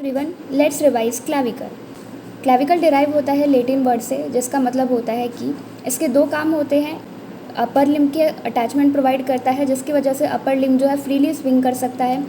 Everyone, let's revise clavicle. Clavicle derive होता है Latin word से, जिसका मतलब होता है कि इसके दो काम होते हैं। अपर लिम्ब के अटैचमेंट प्रोवाइड करता है, जिसकी वजह से अपर लिम्ब जो है फ्रीली स्विंग कर सकता है।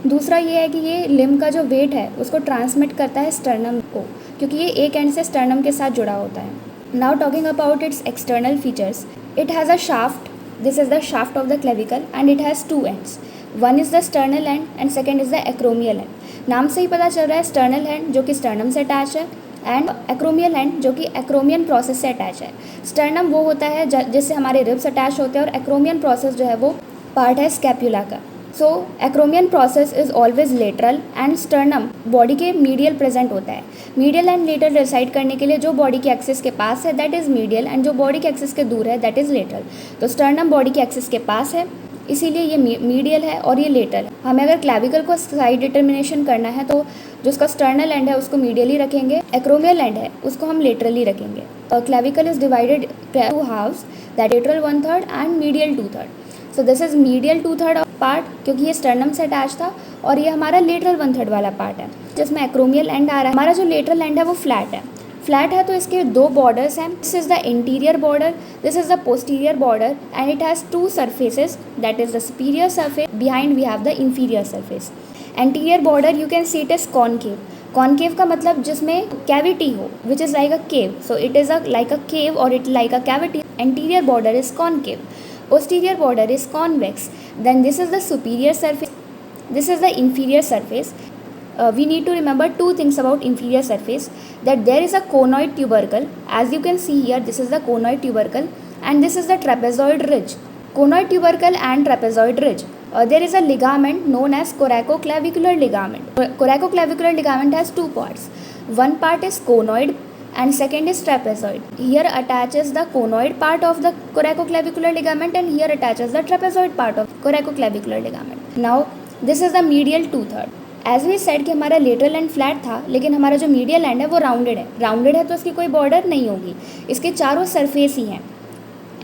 दूसरा ये है कि ये लिम्ब का जो वेट है उसको ट्रांसमिट करता है स्टर्नम को, क्योंकि ये एक एंड से स्टर्नम के साथ जुड़ा होता है। Now talking about it's external features, it has a shaft. This is the shaft of the clavicle and it has two ends. One is the sternal end and second is the acromial end. नाम से ही पता चल रहा है sternal end जो कि sternum से attach है एंड एक्रोमियल एंड जो कि एक्रोमियन प्रोसेस से अटैच है। स्टर्नम वो होता है जिससे हमारे रिब्स अटैच होते हैं और एक्रोमियन प्रोसेस जो है वो पार्ट है स्कैपुला का। So acromion process is always lateral and sternum body के मीडियल प्रेजेंट होता है। मीडियल एंड लेटरल डिसाइड करने के लिए जो बॉडी के एक्सिस के पास है दैट इज़ मीडियल एंड जो बॉडी के एक्सिस के दूर है दैट इज़ लेटरल। तो स्टर्नम बॉडी के एक्सिस के पास है, इसीलिए ये मीडियल है और ये लेटरल है। हमें अगर क्लैविकल को साइड डिटर्मिनेशन करना है तो जो उसका स्टर्नल एंड है उसको मीडियली रखेंगे, एक्रोमियल एंड है उसको हम लेटरली रखेंगे। Clavicle is divided to halves, that lateral 1/3 and medial 2/3। So this is medial 2/3 part, क्योंकि ये स्टर्नम से अटैच था, और ये हमारा लेटरल 1/3 वाला पार्ट है जिसमें एक्रोमियल एंड आ रहा है। हमारा जो लेटरल एंड है वो फ्लैट है तो इसके दो बॉर्डर्स हैं। This is the interior border, this is the posterior border and it has two surfaces, that is the superior surface, behind we have the inferior surface. Anterior border you can see it is concave. Concave का मतलब जिसमें cavity हो, which is like a cave, so it is like a cave और it like a cavity. Anterior border is concave, posterior border is convex. Then this is the superior surface, this is the inferior surface. We need to remember two things about inferior surface, that there is a conoid tubercle, as you can see here, this is the conoid tubercle and this is the trapezoid ridge. Conoid tubercle and trapezoid ridge. There is a ligament known as coracoclavicular ligament. Coracoclavicular ligament has two parts. One part is conoid and second is trapezoid. Here attaches the conoid part of the coracoclavicular ligament and here attaches the trapezoid part of coracoclavicular ligament. Now this is the medial 2/3. As we said कि हमारा lateral and flat था, लेकिन हमारा जो medial and है वो rounded है तो इसकी कोई बॉर्डर नहीं होगी, इसके चारों सरफेस ही हैं,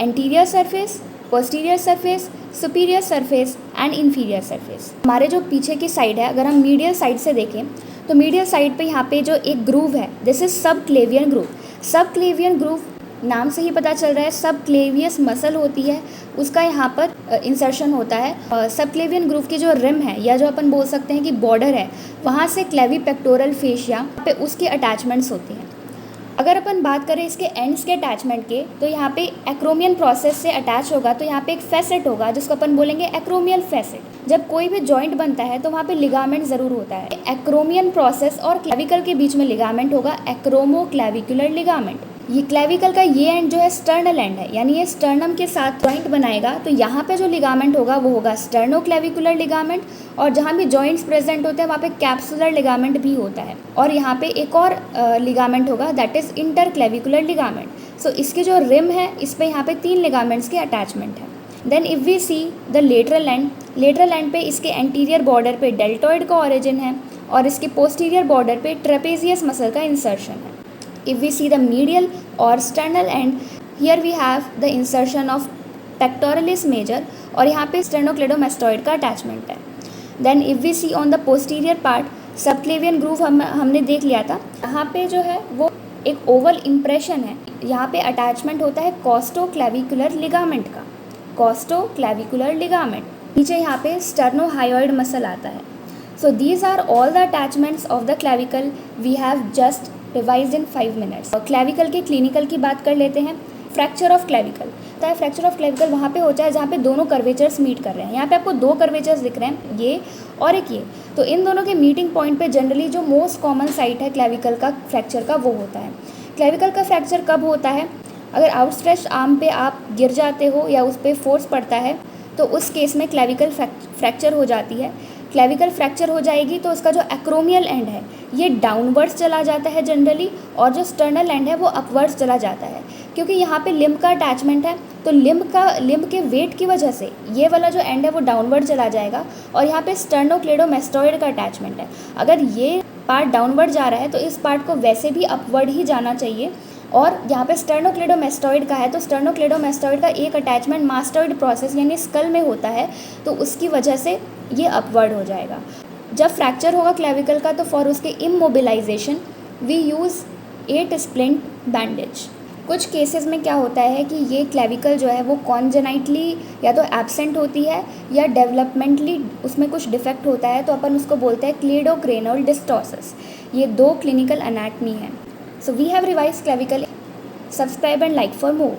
anterior surface, posterior surface, superior surface and inferior surface. हमारे जो पीछे की साइड है, अगर हम मीडियल साइड से देखें तो मीडियल साइड पे यहाँ पे जो एक ग्रूव है, दिस इज सब क्लेवियन ग्रूव। सब क्लेवियन ग्रूव नाम से ही पता चल रहा है, सब क्लेवियस मसल होती है उसका यहाँ पर इंसर्शन होता है। सब क्लेवियन ग्रूव की जो रिम है या जो अपन बोल सकते हैं कि बॉर्डर है, वहाँ से क्लेवी पेक्टोरल फेशिया पे उसके अटैचमेंट्स होते हैं। अगर अपन बात करें इसके एंड्स के अटैचमेंट के, तो यहाँ पे एक्रोमियन प्रोसेस से अटैच होगा तो यहाँ पे एक फैसेट होगा जिसको अपन बोलेंगे एक्रोमियल फैसेट। जब कोई भी जॉइंट बनता है तो वहाँ पे लिगामेंट ज़रूर होता है। एक्रोमियन प्रोसेस और क्लेविकल के बीच में लिगामेंट होगा, एक्रोमोक्लेविकुलर लिगामेंट। ये क्लेविकल का ये एंड जो है स्टर्नल एंड है, यानी ये स्टर्नम के साथ जॉइंट बनाएगा, तो यहाँ पे जो लिगामेंट होगा वो होगा स्टर्नोक्लेविकुलर लिगामेंट, और जहाँ भी जॉइंट्स प्रेजेंट होते हैं वहाँ पे कैप्सुलर लिगामेंट भी होता है, और यहाँ पे एक और लिगामेंट होगा दैट इज़ इंटरक्लेविकुलर लिगामेंट। सो इसके जो रिम है इस पे यहाँ पे 3 लिगामेंट्स के अटैचमेंट है। Then if we see the lateral end पे इसके एंटीरियर बॉर्डर पे डेल्टॉइड का ऑरिजिन है और इसके पोस्टीरियर बॉर्डर पे ट्रेपेजियस मसल का इंसर्शन है। If we see the medial or sternal end, here we have the insertion of pectoralis major और यहाँ पे sternocleidomastoid का attachment है। Then if we see on the posterior part, subclavian groove हमने देख लिया था। यहाँ पे जो है वो एक ओवल इम्प्रेशन है, यहाँ पे अटैचमेंट होता है कॉस्टोक्लेविकुलर लिगामेंट का, कॉस्टोक्लेविकुलर लिगामेंट। नीचे यहाँ पे स्टर्नोहायोइड मसल आता है। So these are all the attachments of the clavicle we have just revise in 5 minutes. Clavicle के क्लिनिकल की बात कर लेते हैं। फ्रैक्चर ऑफ क्लेविकल, तो है फ्रैक्चर ऑफ क्लेविकल वहाँ पे होता है जहाँ पे दोनों कर्वेचर्स मीट कर रहे हैं। यहाँ पे आपको 2 कर्वेचर्स दिख रहे हैं, ये और एक ये, तो इन दोनों के मीटिंग पॉइंट पे जनरली जो मोस्ट कॉमन साइट है क्लेविकल का फ्रैक्चर का वो होता है। क्लेविकल का फ्रैक्चर कब होता है? अगर आउटस्ट्रेच्ड आर्म पे आप गिर जाते हो या उस पर फोर्स पड़ता है तो उस केस में क्लेविकल फ्रैक्चर हो जाती है। क्लेविकल फ्रैक्चर हो जाएगी तो उसका जो एक्रोमियल एंड है ये डाउनवर्ड्स चला जाता है जनरली, और जो स्टर्नल एंड है वो अपवर्ड्स चला जाता है, क्योंकि यहाँ पे लिम्ब का अटैचमेंट है, तो लिम्ब के वेट की वजह से ये वाला जो एंड है वो डाउनवर्ड चला जाएगा, और यहाँ पे स्टर्नोक्लेडोमेस्टॉइड का अटैचमेंट है। अगर ये पार्ट डाउनवर्ड जा रहा है तो इस पार्ट को वैसे भी अपवर्ड ही जाना चाहिए, और यहाँ पे स्टर्नोक्लेडोमेस्टॉइड का है तो स्टर्नोक्लेडोमेस्टॉइड का एक अटैचमेंट मास्टॉइड प्रोसेस यानी स्कल में होता है, तो उसकी वजह से ये अपवर्ड हो जाएगा। जब फ्रैक्चर होगा क्लेविकल का तो फॉर उसके immobilization we use 8 splint bandage. कुछ केसेस में क्या होता है कि ये क्लेविकल जो है वो कॉन्जेनाइटली या तो एब्सेंट होती है या डेवलपमेंटली उसमें कुछ डिफेक्ट होता है, तो अपन उसको बोलते हैं क्लीडोक्रेनल डिस्टॉसिस। ये 2 क्लिनिकल एनाटमी है। So we have revise clavicle. Subscribe and like for more.